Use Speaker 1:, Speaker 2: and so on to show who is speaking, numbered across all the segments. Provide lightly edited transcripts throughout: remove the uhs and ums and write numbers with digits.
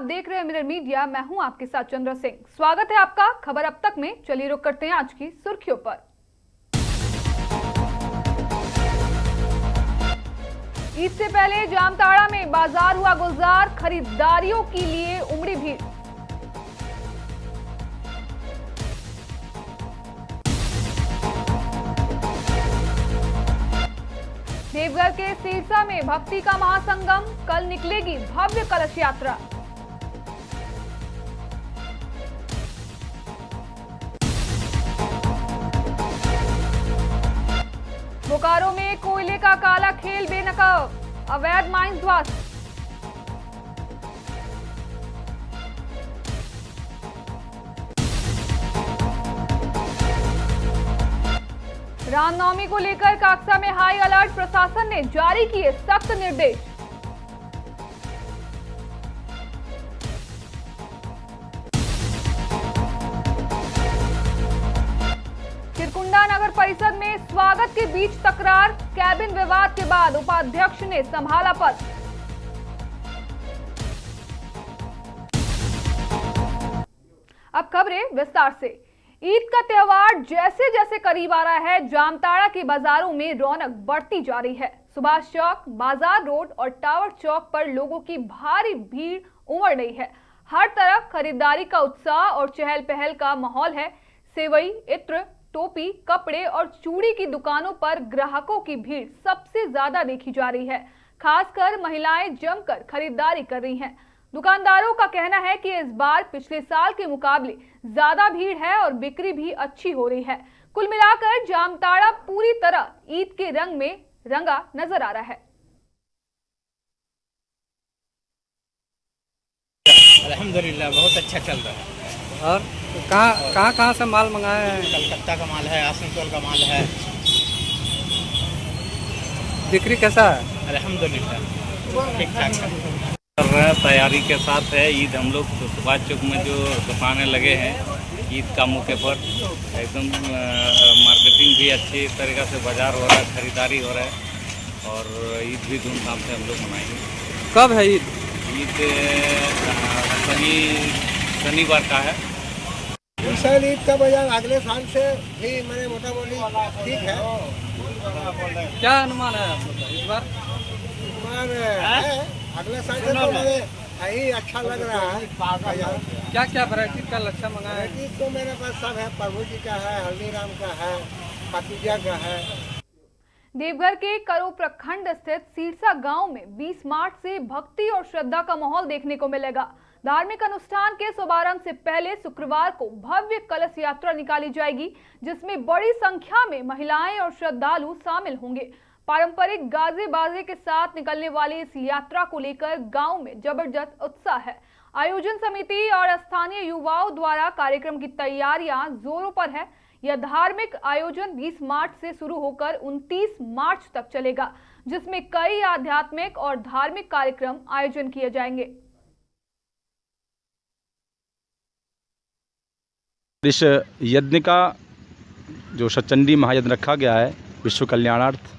Speaker 1: आप देख रहे हैं मिरर मीडिया। मैं हूं आपके साथ चंद्र सिंह। स्वागत है आपका खबर अब तक में। चलिए रुक करते हैं आज की सुर्खियों पर। ईद से पहले जामताड़ा में बाजार हुआ गुलजार, खरीदारियों के लिए उमड़ी भीड़। देवघर के सिरसा में भक्ति का महासंगम, कल निकलेगी भव्य कलश यात्रा। बोकारो में कोयले का काला खेल बेनकाब, अवैध माइंस ध्वस्त। रामनवमी को लेकर काक्सा में हाई अलर्ट, प्रशासन ने जारी किए सख्त निर्देश। चिरकुंडा नगर परिषद में स्वागत के बीच तकरार, कैबिन विवाद के बाद उपाध्यक्ष ने संभाला पद। अब खबरें विस्तार से। ईद का त्योहार जैसे जैसे करीब आ रहा है, जामताड़ा के बाजारों में रौनक बढ़ती जा रही है। सुभाष चौक, बाजार रोड और टावर चौक पर लोगों की भारी भीड़ उमड़ रही है। हर तरफ खरीदारी का उत्साह और चहल पहल का माहौल है। सेवई, इत्र, टोपी, कपड़े और चूड़ी की दुकानों पर ग्राहकों की भीड़ सबसे ज्यादा देखी जा रही है। खासकर महिलाएं जमकर खरीदारी कर रही हैं। दुकानदारों का कहना है कि इस बार पिछले साल के मुकाबले ज्यादा भीड़ है और बिक्री भी अच्छी हो रही है। कुल मिलाकर जामताड़ा पूरी तरह ईद के रंग में रंगा नजर आ रहा है।
Speaker 2: अल्हम्दुलिल्लाह बहुत अच्छा चल रहा है।
Speaker 3: और कहाँ से माल मंगाए हैं?
Speaker 2: कलकत्ता का माल है, आसनसोल का माल है।
Speaker 3: बिक्री कैसा है?
Speaker 2: अल्हम्दुलिल्लाह ठीक ठाक है।
Speaker 4: कर रहे हैं, तैयारी के साथ है ईद। हम लोग तो सुभाष चौक में जो दुकानें लगे हैं ईद का मौके पर एकदम मार्केटिंग भी अच्छी तरीक़े से बाजार हो रहा है, खरीदारी हो रहा है और ईद भी धूमधाम से हम लोग मनाएंगे।
Speaker 3: कब है ईद?
Speaker 4: ईद शनिवार का है।
Speaker 5: इस साल ईद का बाजार अगले साल से भी मैंने मोटा मोटी ठीक है।
Speaker 3: क्या अनुमान है आप लोग का इस बार?
Speaker 5: अगले साल से तो मुझे यही अच्छा लग रहा है बाजार।
Speaker 3: क्या क्या वैरायटी का लच्छा मंगाया है?
Speaker 5: वैरायटी तो मेरे पास सब है, प्रभु जी का है, हल्दीराम का है, पातिजा का है।
Speaker 1: देवघर के करो प्रखंड स्थित सिरसा गांव में 20 मार्च से भक्ति और श्रद्धा का माहौल देखने को मिलेगा। धार्मिक अनुष्ठान के शुभारंभ से पहले शुक्रवार को भव्य कलश यात्रा निकाली जाएगी, जिसमें बड़ी संख्या में महिलाएं और श्रद्धालु शामिल होंगे। पारंपरिक गाजे बाजे के साथ निकलने वाली इस यात्रा को लेकर गांव में जबरदस्त उत्साह है। आयोजन समिति और स्थानीय युवाओं द्वारा कार्यक्रम की तैयारियां जोरों पर है। यह धार्मिक आयोजन 20 मार्च से शुरू होकर 29 मार्च तक चलेगा, जिसमें कई आध्यात्मिक और धार्मिक कार्यक्रम आयोजन किए जाएंगे।
Speaker 6: इस यज्ञ का जो सचंडी महायज्ञ रखा गया है विश्व कल्याणार्थ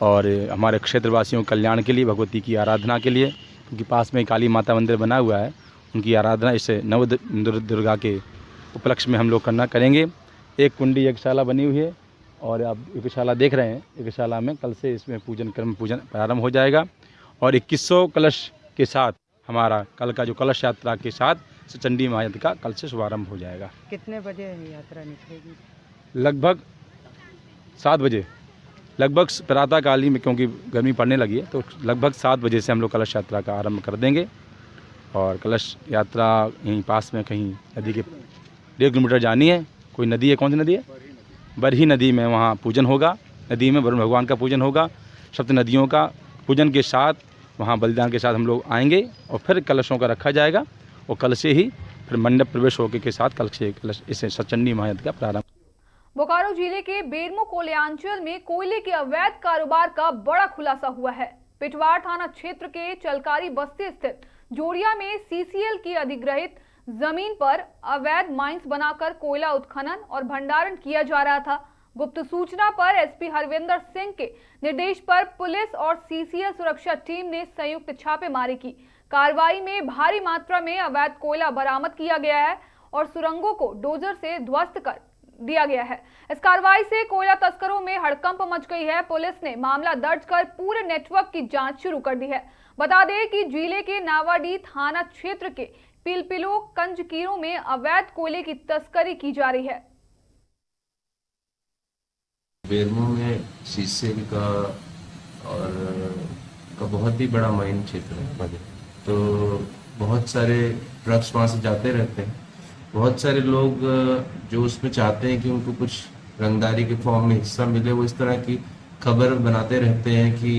Speaker 6: और हमारे क्षेत्रवासियों के कल्याण के लिए, भगवती की आराधना के लिए, क्योंकि पास में काली माता मंदिर बना हुआ है, उनकी आराधना इस नव दुर्गा के उपलक्ष्य में हम लोग करेंगे। एक कुंडी यज्ञशाला बनी हुई है और आप यज्ञशाला देख रहे हैं। यज्ञशाला में कल से इसमें पूजन प्रारंभ हो जाएगा और 2100 कलश के साथ हमारा कल का जो कलश यात्रा के साथ चंडी महायज्ञ का कल से शुभारंभ हो जाएगा।
Speaker 3: कितने बजे यात्रा निकलेगी?
Speaker 6: लगभग 7 बजे, लगभग प्रातःकाली में, क्योंकि गर्मी पड़ने लगी है तो लगभग 7 बजे से हम लोग कलश यात्रा का आरंभ कर देंगे। और कलश यात्रा यहीं पास में कहीं नदी के 1.5 किलोमीटर जानी है। कोई नदी है, कौन सी नदी है? बरही नदी में, वहाँ पूजन होगा। नदी में वरुण भगवान का पूजन होगा। सप्त नदियों का पूजन के साथ वहाँ बलिदान के साथ हम लोग आएंगे और फिर कलशों का रखा जाएगा और कल से ही फिर मंडप प्रवेश होने के साथ कल से इस सचंडी महायज्ञ का प्रारंभ।
Speaker 1: बोकारो जिले के बेरमो कोल्याञ्चल में कोयले के अवैध कारोबार का बड़ा खुलासा हुआ है। पिटवार थाना क्षेत्र के चलकारी बस्ती स्थित जोड़िया में सीसीएल की अधिग्रहित जमीन पर अवैध माइंस बनाकर कोयला उत्खनन और भंडारण किया जा रहा था। गुप्त सूचना पर एसपी हरविंदर सिंह के निर्देश पर पुलिस और सीसीएल सुरक्षा टीम ने संयुक्त छापेमारी की। कार्रवाई में भारी मात्रा में अवैध कोयला बरामद किया गया है और सुरंगों को डोजर से ध्वस्त कर दिया गया है। इस कार्रवाई से कोयला तस्करों में हड़कंप मच गई है। पुलिस ने मामला दर्ज कर पूरे नेटवर्क की जांच शुरू कर दी है। बता दें कि जिले के नावाडीह थाना क्षेत्र के पिलपिलो कंजकीरों में अवैध कोयले की तस्करी की जा रही है।
Speaker 7: बेरमो में शीशे का और का बहुत ही बड़ा माइन क्षेत्र है, तो बहुत सारे ट्रक्स वहाँ से जाते रहते हैं। बहुत सारे लोग जो उसमें चाहते हैं कि उनको कुछ रंगदारी के फॉर्म में हिस्सा मिले, वो इस तरह की खबर बनाते रहते हैं कि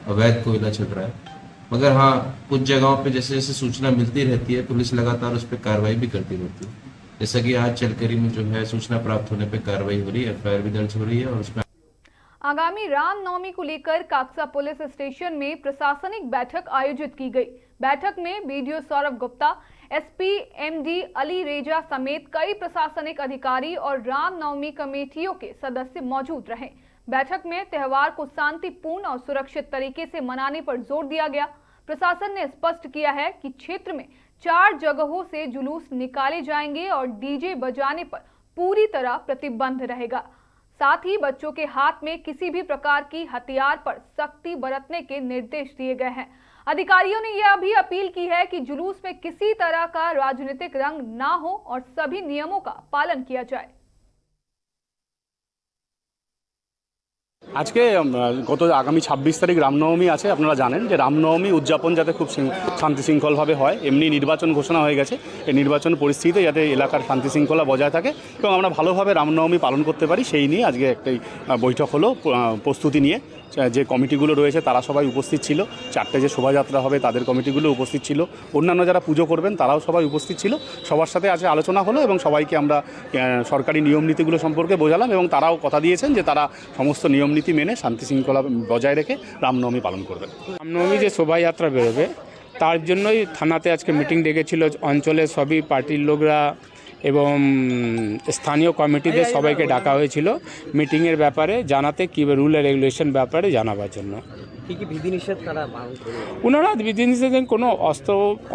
Speaker 7: अवैध कोयला चल रहा है। मगर हाँ, कुछ जगहों पे जैसे जैसे सूचना मिलती रहती है, पुलिस लगातार उस पर कार्रवाई भी करती रहती है। जैसा कि आज चलकरी में जो है सूचना प्राप्त होने पे कार्रवाई हो रही है, एफआईआर भी दर्ज हो रही है। और उसमें
Speaker 1: आगामी रामनवमी को लेकर काक्सा पुलिस स्टेशन में प्रशासनिक बैठक आयोजित की गई। बैठक में BDO Saurabh Gupta, SP MD Ali रेजा समेत कई प्रशासनिक अधिकारी और रामनवमी कमेटियों के सदस्य मौजूद रहे। बैठक में त्योहार को शांतिपूर्ण और सुरक्षित तरीके से मनाने पर जोर दिया गया। प्रशासन ने स्पष्ट किया है कि क्षेत्र में 4 जगहों से जुलूस निकाले जाएंगे और डीजे बजाने पर पूरी तरह प्रतिबंध रहेगा। साथ ही बच्चों के हाथ में किसी भी प्रकार की हथियार पर सख्ती बरतने के निर्देश दिए गए हैं। अधिकारियों ने यह भी अपील की है कि जुलूस में किसी तरह का राजनीतिक रंग ना हो और सभी नियमों का पालन किया जाए।
Speaker 8: আজকে গত আগামী 26 তারিখ রামনবমী আছে। আপনারা জানেন যে রামনবমী উদযাপন যাতে খুব শান্তি শৃঙ্খলভাবে হয়, এমনি নির্বাচন ঘোষণা হয়ে গেছে। এই নির্বাচন পরিস্থিতিতে যাতে এলাকার শান্তি শৃঙ্খলা বজায় থাকে এবং আমরা ভালোভাবে রামনবমী পালন করতে পারি, সেই নিয়ে আজকে একটি বৈঠক হলো। প্রস্তুতি নিয়ে যে কমিটিগুলো রয়েছে তারা সবাই উপস্থিত ছিল। 4টে যে শোভাযাত্রা হবে তাদের কমিটিগুলো উপস্থিত ছিল। অন্যান্য যারা পুজো করবেন তারাও সবাই উপস্থিত ছিল। সবার সাথে আজকে আলোচনা হলো এবং সবাইকে আমরা সরকারি নিয়ম নীতিগুলো সম্পর্কে বোঝালাম এবং তারাও কথা দিয়েছেন যে তারা সমস্ত নিয়ম নীতি মেনে শান্তি শৃঙ্খলা বজায় রেখে রামনবমী পালন করবেন।
Speaker 9: রামনবমী যে শোভাযাত্রা বেরোবে তার জন্যই থানাতে আজকে মিটিং ডেকেছিল। অঞ্চলের সবই পার্টির লোকরা এবং স্থানীয় কমিটিদের সবাইকে ডাকা হয়েছিল মিটিংয়ের ব্যাপারে জানাতে, কী রুল আর রেগুলেশন ব্যাপারে জানাবার জন্য।
Speaker 2: কি কি বিধিনিষেধ তারা পালন করবে?
Speaker 9: ওনারা বিধিনিষেধ কোনো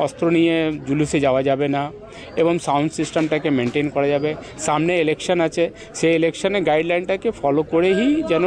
Speaker 9: অস্ত্র নিয়ে জুলুসে যাওয়া যাবে না এবং সাউন্ড সিস্টেমটাকে মেনটেন করা যাবে। সামনে ইলেকশন আছে, সেই ইলেকশনের গাইডলাইনটাকে ফলো করেই যেন।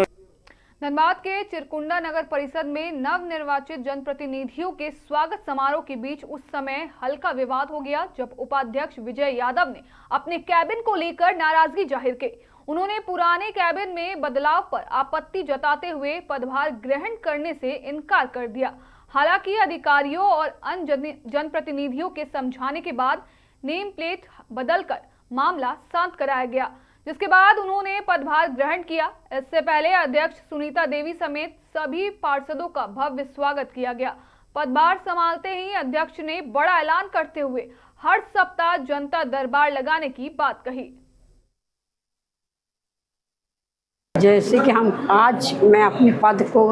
Speaker 1: धनबाद के चिरकुंडा नगर परिषद में नवनिर्वाचित जनप्रतिनिधियों के स्वागत समारोह के बीच उस समय हल्का विवाद हो गया जब उपाध्यक्ष विजय यादव ने अपने कैबिन को लेकर नाराजगी जाहिर की। उन्होंने पुराने कैबिन में बदलाव पर आपत्ति जताते हुए पदभार ग्रहण करने से इनकार कर दिया। हालांकि अधिकारियों और अन्य जनप्रतिनिधियों के समझाने के बाद नेम प्लेट बदलकर मामला शांत कराया गया, जिसके बाद उन्होंने पदभार ग्रहण किया। इससे पहले अध्यक्ष सुनीता देवी समेत सभी पार्षदों का भव्य स्वागत किया गया। पदभार संभालते ही अध्यक्ष ने बड़ा ऐलान करते हुए हर सप्ताह जनता दरबार लगाने की बात कही।
Speaker 10: जैसे कि आज मैं अपने पद को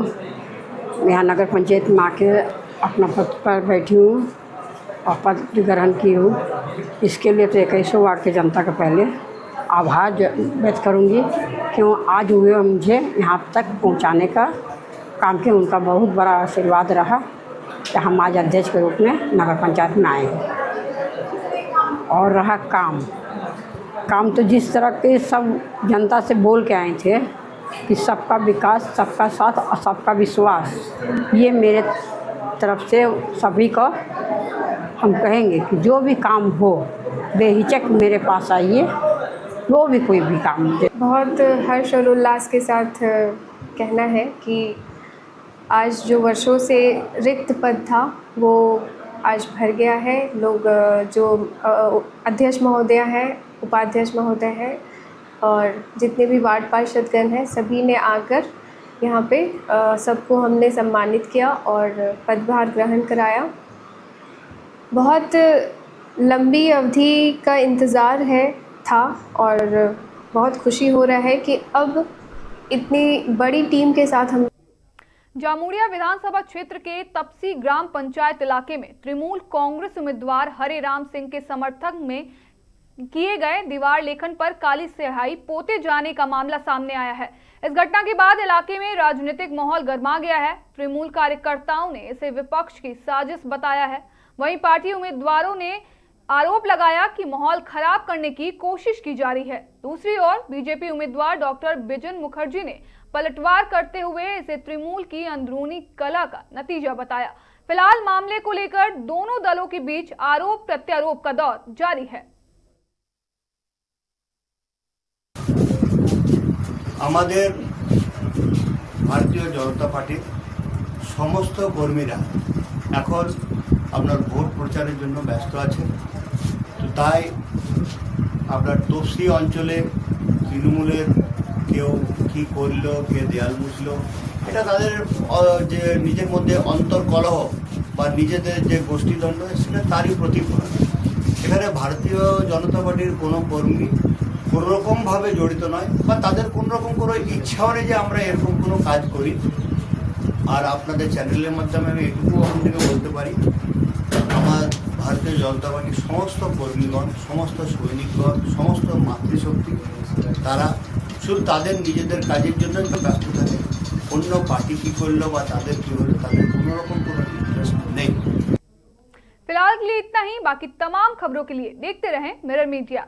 Speaker 10: यहाँ नगर पंचायत में आके अपना पद पर बैठी हूँ और पद ग्रहण की हूँ। इसके लिए तो 21 वार्ड के जनता का पहले आभार व्यक्त करूंगी, क्यों आज हुए मुझे यहाँ तक पहुँचाने का काम किया। उनका बहुत बड़ा आशीर्वाद रहा कि हम आज अध्यक्ष के रूप में नगर पंचायत में आए हैं। और रहा काम तो जिस तरह के सब जनता से बोल के आए थे कि सबका विकास, सबका साथ और सबका विश्वास, ये मेरे तरफ से सभी को हम कहेंगे कि जो भी काम हो बेहिचक मेरे पास आइए, वो भी कोई भी काम मुझे।
Speaker 11: बहुत हर्ष और उल्लास के साथ कहना है कि आज जो वर्षों से रिक्त पद था वो आज भर गया है। लोग जो अध्यक्ष महोदय हैं, उपाध्यक्ष महोदय हैं और जितने भी वार्ड पार्षदगण हैं, सभी ने आकर यहाँ पे सबको हमने सम्मानित किया और पदभार ग्रहण कराया। बहुत लंबी अवधि का इंतज़ार था और बहुत खुशी हो रहा है कि अब इतनी बड़ी टीम के साथ हम।
Speaker 1: जामुड़िया विधानसभा क्षेत्र के तपसी ग्राम पंचायत इलाके में तृणमूल कांग्रेस उम्मीदवार हरे राम सिंह के समर्थन में किए गए दीवार लेखन पर काली स्याही पोते जाने का मामला सामने आया है। इस घटना के बाद इलाके में राजनीतिक माहौल गर्मा गया है। तृणमूल कार्यकर्ताओं ने इसे विपक्ष की साजिश बताया है। वहीं पार्टी उम्मीदवारों ने आरोप लगाया कि माहौल खराब करने की कोशिश की जा रही है। दूसरी ओर बीजेपी उम्मीदवार डॉक्टर बिजन मुखर्जी ने पलटवार करते हुए इसे तृणमूल की अंदरूनी कला का नतीजा बताया। फिलहाल मामले को लेकर दोनों दलों के बीच आरोप प्रत्यारोप का दौर जारी है।
Speaker 5: আমাদের ভারতীয় জনতা পার্টির সমস্ত কর্মীরা এখন আপনার ভোট প্রচারের জন্য ব্যস্ত আছে। তো তাই আপনার তফসি অঞ্চলে তৃণমূলের কেউ কী করলো, কে দেয়াল মুছলো, এটা তাদের যে নিজের মধ্যে অন্তর্কলহ বা নিজেদের যে গোষ্ঠীদ্বন্দ্ব সেটা তারই প্রতিফলন। এখানে ভারতীয় জনতা পার্টির কোনো কর্মী কোনোরকমভাবে জড়িত নয় বা তাদের কোনোরকম কোনো ইচ্ছাও নেই যে আমরা এরকম কোনো কাজ করি। আর আপনাদের চ্যানেলের মাধ্যমে আমি এটুকু আপনাদেরকে বলতে পারি, আমার ভারতীয় জনতা পার্টির সমস্ত কর্মীগণ, সমস্ত সৈনিকগণ, সমস্ত মাতৃশক্তি তারা শুধু তাদের নিজেদের কাজের জন্য ব্যস্ত থাকে। অন্য পার্টি কী করলো বা তাদের কী হলো তাদের কোনোরকম কোনো ইন্টারেস্ট নেই।
Speaker 1: फिलहाल के लिए इतना ही। बाकी तमाम खबरों के लिए देखते रहें मिरर मीडिया।